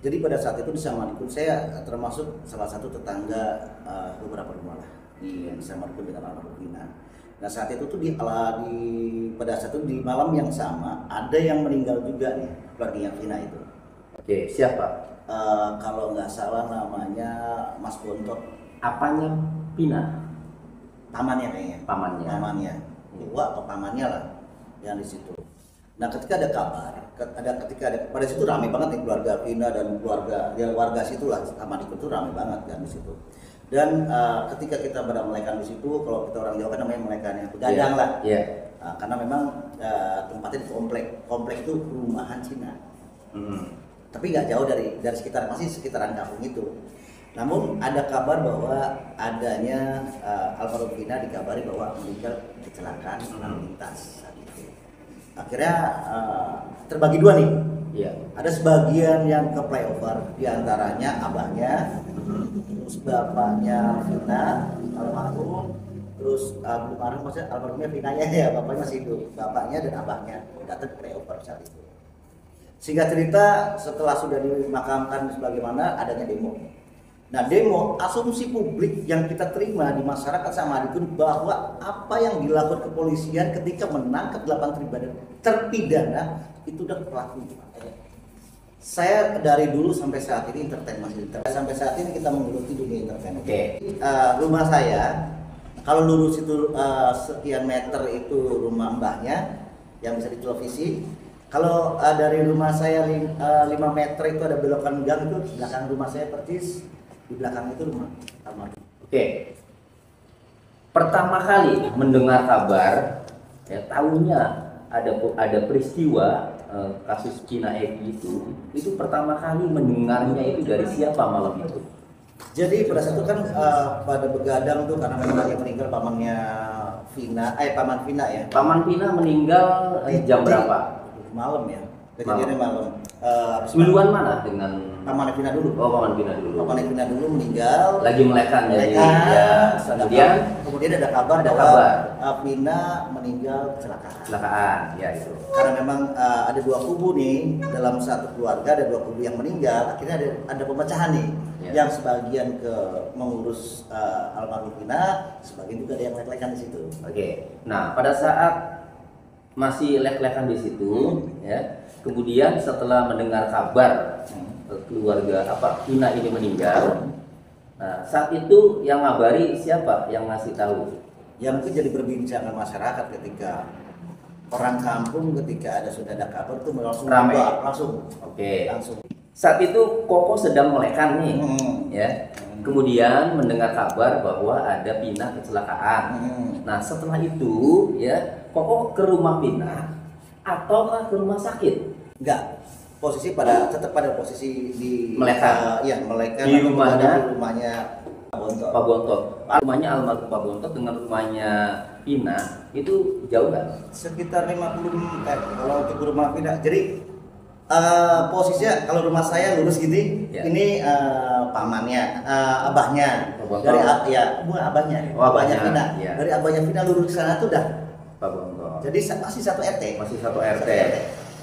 Jadi pada saat itu di Samadikun saya termasuk salah satu tetangga beberapa rumah lah di Samadikun dengan almarhum Vina. Nah saat itu tuh pada saat itu di malam yang sama ada yang meninggal juga nih keluarga Vina itu. Oke, siapa? Kalau nggak salah namanya Mas Bontot. Apanya Vina? Pamannya kayaknya. Pamannya. Tua atau pamannya lah yang di situ. Nah ketika ada kabar, pada situ ramai banget nih keluarga Vina dan warga situ lah, Samadikun itu ramai banget kan di situ. Dan ketika kita pada melekang di situ, kalau kita orang Jawa kan namanya melekangnya begadang lah. Karena memang tempatnya di komplek itu perumahan Cina. Tapi nggak jauh dari masih sekitaran kampung itu. Namun ada kabar bahwa adanya almarhum Vina dikabari bahwa meninggal kecelakaan lalu lintas saat itu. Akhirnya terbagi dua nih. Ada sebagian yang ke flyover, diantaranya abahnya, terus bapaknya Vina almarhum, terus maksudnya almarhumnya Vinanya ya, bapaknya masih hidup, bapaknya dan abahnya datang ke flyover saat itu. Singkat cerita, setelah sudah dimakamkan sebagaimana adanya demo. Nah demo, asumsi publik yang kita terima di masyarakat Samadikun bahwa apa yang dilakukan kepolisian ketika menangkap 8 terpidana itu udah pelaku. Saya dari dulu sampai saat ini sampai saat ini kita menggeluti dunia entertain. Rumah saya kalau lurus itu sekian meter itu rumah mbahnya yang bisa di televisi. Kalau dari rumah saya 5 meter itu ada belokan gang, itu belakang rumah saya persis. Di belakang itu rumah almarhum. Pertama kali mendengar kabar, ya tahunya ada peristiwa kasus Cina Eki itu pertama kali mendengarnya itu dari siapa malam itu? Jadi pada saat itu kan pada begadang tuh karena memang yang meninggal pamannya Vina, paman Vina ya. Paman Vina meninggal jam berapa? Malam ya. Kejadiannya malam. Duluan mana dengan Paman Vina dulu. Paman Vina dulu. Paman Vina dulu meninggal. Lagi melekan ya. Kemudian ada kabar bahwa Vina meninggal kecelakaan. Ya itu. Karena memang ada dua kubu nih dalam satu keluarga, ada dua kubu yang meninggal. Akhirnya ada pemecahan nih. Yang sebagian ke mengurus almarhum Vina, sebagian juga ada yang lek-lekan di situ. Nah pada saat masih lek-lekan di situ, ya. Kemudian setelah mendengar kabar keluarga Vina ini meninggal, nah saat itu yang ngabari siapa yang ngasih tahu? Yang itu jadi perbincangan masyarakat ketika orang kampung ketika sudah ada kabar itu langsung ramai. Langsung. Saat itu Koko sedang melekan nih, ya. Kemudian mendengar kabar bahwa ada Vina kecelakaan. Nah setelah itu, ya Koko ke rumah Vina ataukah ke rumah sakit? Enggak, tetap pada posisi di melekan. Melekan di rumahnya Pak Bontot. Rumahnya almarhum Pak Bontot dengan rumahnya Vina itu jauh nggak? Sekitar 50 kalau untuk rumah Vina. Jadi posisinya kalau rumah saya lurus gini, ini pamannya, abahnya. Dari bukan abahnya. Abahnya Vina. Dari abahnya Vina lurus ke sana tuh udah Pak Bontot. Jadi masih satu RT.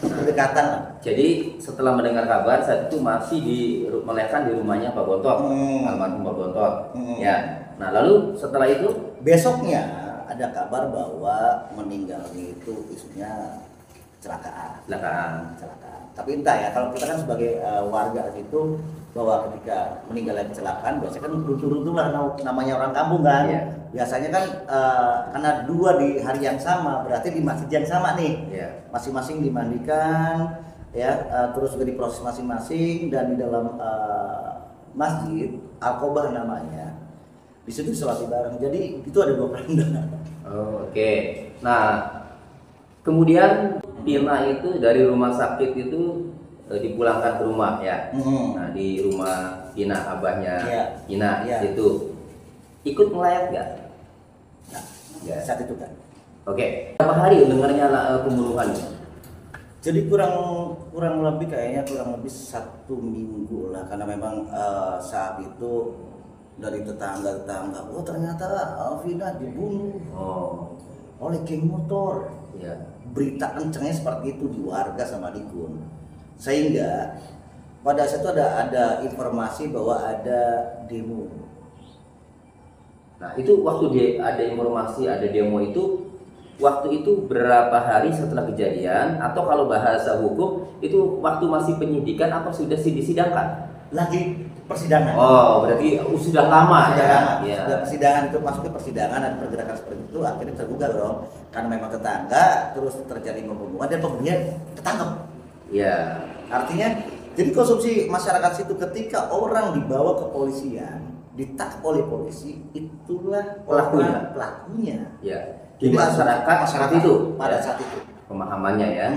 Berdekatan. Jadi setelah mendengar kabar saat itu masih melekan di rumahnya Pak Bontot, almarhum Pak Bontot. Ya. Nah lalu setelah itu besoknya ada kabar bahwa meninggalnya itu isunya kecelakaan. Tapi entah ya, kalau kita kan sebagai warga situ bahwa ketika meninggalnya kecelakaan biasanya kan runtuh-runtuh lah namanya orang kampung kan. Biasanya kan karena dua di hari yang sama berarti di masjid yang sama nih. Masing-masing dimandikan ya, terus juga diproses masing-masing dan di dalam masjid Al-Qobah namanya. Di situ sholat bareng. Jadi itu ada 2 keranda. Nah, kemudian Vina itu dari rumah sakit itu dipulangkan ke rumah ya. Nah, di rumah Vina abahnya Vina itu ikut melayat nggak? Saat itu kan. Berapa hari dengarnya pembunuhan? Jadi kurang lebih 1 minggu lah, karena memang saat itu dari tetangga ternyata Vina dibunuh oleh geng motor. Berita kencengnya seperti itu di warga Samadikun, sehingga pada saat itu ada informasi bahwa ada demo. Nah itu waktu ada informasi ada demo itu, waktu itu berapa hari setelah kejadian, atau kalau bahasa hukum itu waktu masih penyidikan atau sudah disidangkan? Lagi persidangan. Oh, berarti sudah lama Persidangan. ya. Sudah persidangan, itu masuk ke persidangan dan pergerakan seperti itu akhirnya tergugah dong. Karena memang tetangga terus terjadi pembunuhan dan pembunuhnya ketangkep. Ya. Artinya jadi konsumsi masyarakat situ ketika orang dibawa ke polisian, ditangkap oleh polisi, itulah pelakunya. Ya. Di masyarakat itu pada ya, saat itu pemahamannya ya.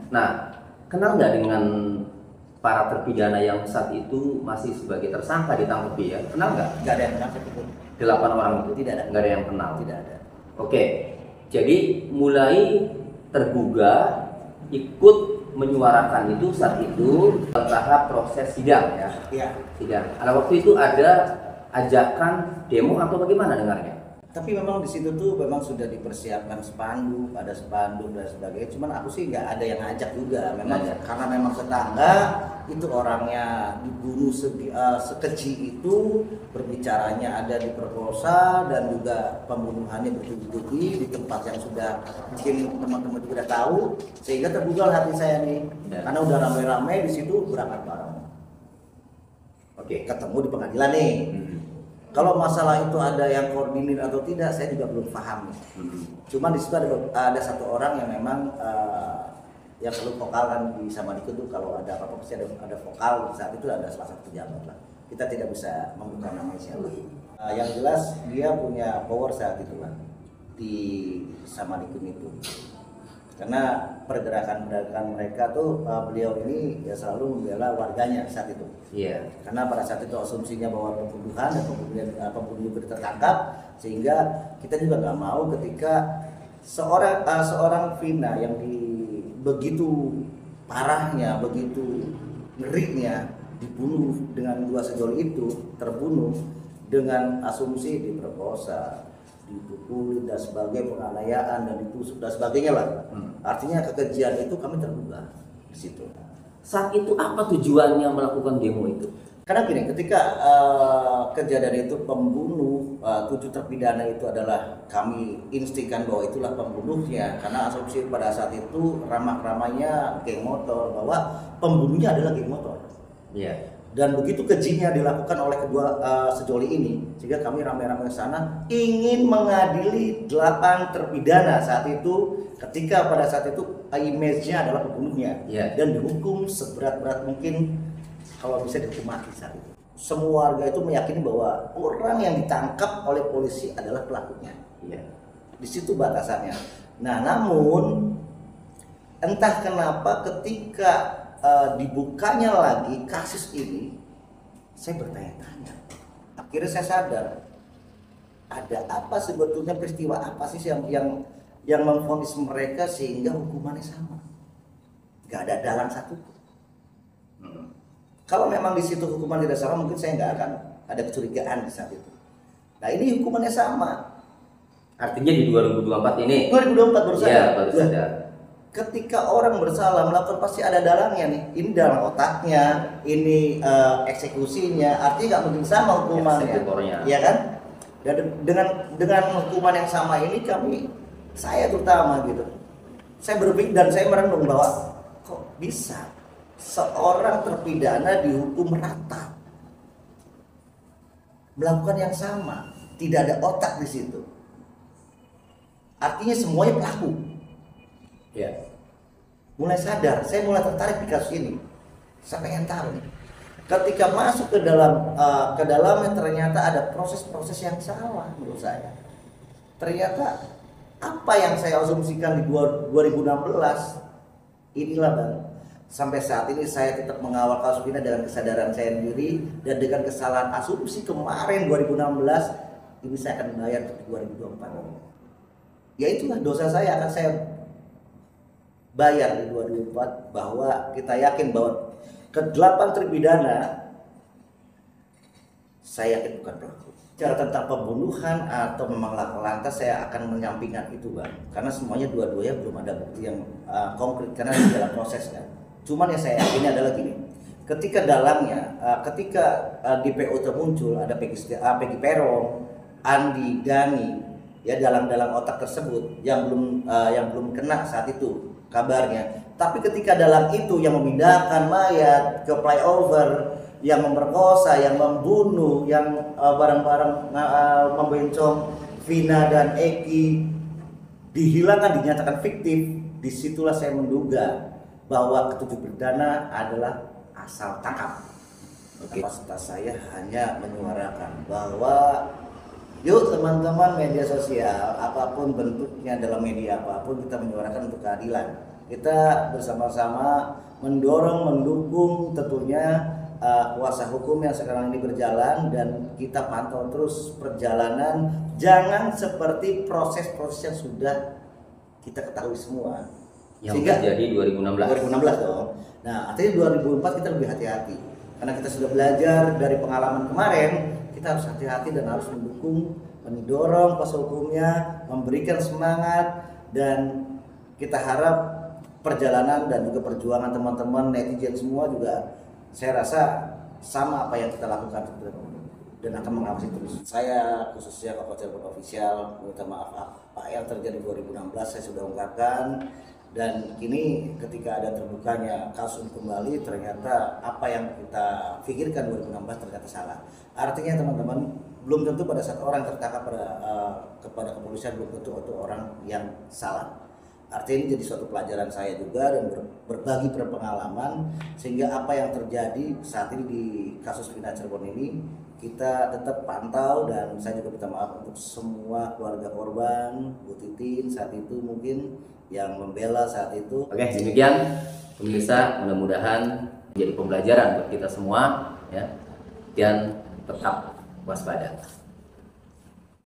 Nah, kenal nggak dengan para terpidana yang saat itu masih sebagai tersangka ditangkapi ya? Kenal nggak? Nggak ada yang kenal itu. 8 orang itu Tidak ada. Nggak ada yang kenal. Tidak ada. Oke, jadi mulai tergugah ikut menyuarakan itu saat itu tahap proses sidang ya. Iya. Sidang. Ada waktu itu ada ajakan demo atau bagaimana dengarnya? Tapi memang di situ tuh memang sudah dipersiapkan spanduk, ada spanduk dan sebagainya. Cuman aku sih nggak ada yang ngajak juga. Memang karena memang tetangga itu orangnya dibunuh sekecil itu, berbicaranya ada diperkosa dan juga pembunuhannya bertubi-tubi di tempat yang sudah mungkin teman-teman juga tahu, sehingga tergugah hati saya nih. Karena udah ramai-ramai di situ berangkat bareng. Oke, ketemu di pengadilan nih. Kalau masalah itu ada yang koordinir atau tidak, saya juga belum paham. Cuman di situ ada satu orang yang memang yang perlu vokal kan di Samadikun itu, kalau ada apa-apa pasti ada vokal. Saat itu ada salah satu pejabat lah. Kita tidak bisa membuka nama siapa. Yang jelas dia punya power saat itu lah di Samadikun itu. Karena pergerakan mereka tuh beliau ini ya selalu membela warganya saat itu. Iya. Karena pada saat itu asumsinya bahwa pembunuhan dan pembunuh juga tertangkap, sehingga kita juga nggak mau ketika seorang Vina yang begitu parahnya, begitu ngerinya dibunuh dengan dua sejoli itu, terbunuh dengan asumsi diperkosa, dipukuli dan sebagainya, penganiayaan dan ditusuk dan sebagainya lah. Artinya kekejian itu kami tergugah di situ. Saat itu apa tujuannya melakukan demo itu? Karena gini, ketika kejadian itu pembunuh 7 terpidana itu adalah kami instingkan bahwa itulah pembunuhnya, karena asumsi pada saat itu ramah-ramahnya geng motor, bahwa pembunuhnya adalah geng motor. Iya. Dan begitu kejinya dilakukan oleh kedua sejoli ini, sehingga kami ramai-ramai ke sana ingin mengadili 8 terpidana saat itu, ketika pada saat itu image-nya adalah pembunuhnya, dan dihukum seberat-berat mungkin, kalau bisa dihukum mati saat itu. Semua warga itu meyakini bahwa orang yang ditangkap oleh polisi adalah pelakunya. Di situ batasannya. Nah, namun entah kenapa ketika dibukanya lagi kasus ini, saya bertanya-tanya. Akhirnya saya sadar, ada apa sebetulnya, peristiwa apa sih yang memvonis mereka sehingga hukumannya sama? Gak ada dalang satu. Kalau memang di situ hukuman tidak sama, mungkin saya nggak akan ada kecurigaan di saat itu. Nah, ini hukumannya sama. Artinya di 2024 ini? 2024 baru sadar. Iya, baru sadar. Ketika orang bersalah melakukan, pasti ada dalangnya nih. Ini dalang otaknya, ini eksekusinya. Artinya nggak mungkin sama hukumannya, ya kan? Dan dengan hukuman yang sama ini saya terutama gitu. Saya berpikir dan saya merenung bahwa kok bisa seorang terpidana dihukum rata, melakukan yang sama, tidak ada otak di situ. Artinya semuanya pelaku. Ya, mulai sadar, saya mulai tertarik di kasus ini. Saya pengen tahu nih, ketika masuk ke dalamnya ternyata ada proses-proses yang salah menurut saya. Ternyata apa yang saya asumsikan di 2016 inilah Bang. Sampai saat ini saya tetap mengawal kasus ini dengan kesadaran saya sendiri, dan dengan kesalahan asumsi kemarin 2016 ini saya akan bayar di 2024. Ya itulah dosa saya, akan saya bayar di 2024, bahwa kita yakin bahwa ke-8 terpidana saya yakin bukan pelaku. Cara tentang pembunuhan atau memang lantas saya akan menyampingkan itu Bang, karena semuanya dua-duanya belum ada bukti yang konkret karena di dalam proses kan. Cuman yang saya yakini adalah gini, ketika dalangnya, di PO termuncul ada Peggy Peron, Andi, Dani, ya dalang-dalang otak tersebut yang belum kena saat itu kabarnya. Tapi ketika dalang itu yang memindahkan mayat ke flyover, yang memperkosa, yang membunuh, yang bareng-bareng membencong Vina dan Eki dihilangkan, dinyatakan fiktif, disitulah saya menduga bahwa ketujuh perdana adalah asal tangkap. Kapasitas saya hanya menyuarakan bahwa yuk teman-teman media sosial, apapun bentuknya dalam media apapun, kita menyuarakan untuk keadilan. Kita bersama-sama mendukung tentunya kuasa hukum yang sekarang ini berjalan, dan kita pantau terus perjalanan. Jangan seperti proses-proses yang sudah kita ketahui semua. Yang terjadi 2016 dong. Nah, artinya 2004 kita lebih hati-hati. Karena kita sudah belajar dari pengalaman kemarin, kita harus hati-hati dan harus mendorong kuasa hukumnya, memberikan semangat, dan kita harap perjalanan dan juga perjuangan teman-teman netizen semua juga saya rasa sama apa yang kita lakukan dan akan mengawasi terus. Saya khususnya Kakak Cirebon Official minta maaf apa yang terjadi 2016 saya sudah ungkapkan, dan kini ketika ada terbukanya kasus kembali, ternyata apa yang kita pikirkan 2016 ternyata salah. Artinya teman-teman, belum tentu pada saat orang tertangkap kepada kepolisian belum tentu itu orang yang salah. Artinya ini jadi suatu pelajaran saya juga dan berbagi pengalaman, sehingga apa yang terjadi saat ini di kasus Vina Cirebon ini kita tetap pantau, dan saya juga minta maaf untuk semua keluarga korban, Bu Titin saat itu mungkin yang membela saat itu. Oke, demikian pemirsa, mudah-mudahan menjadi pembelajaran buat kita semua ya, dan tetap waspada.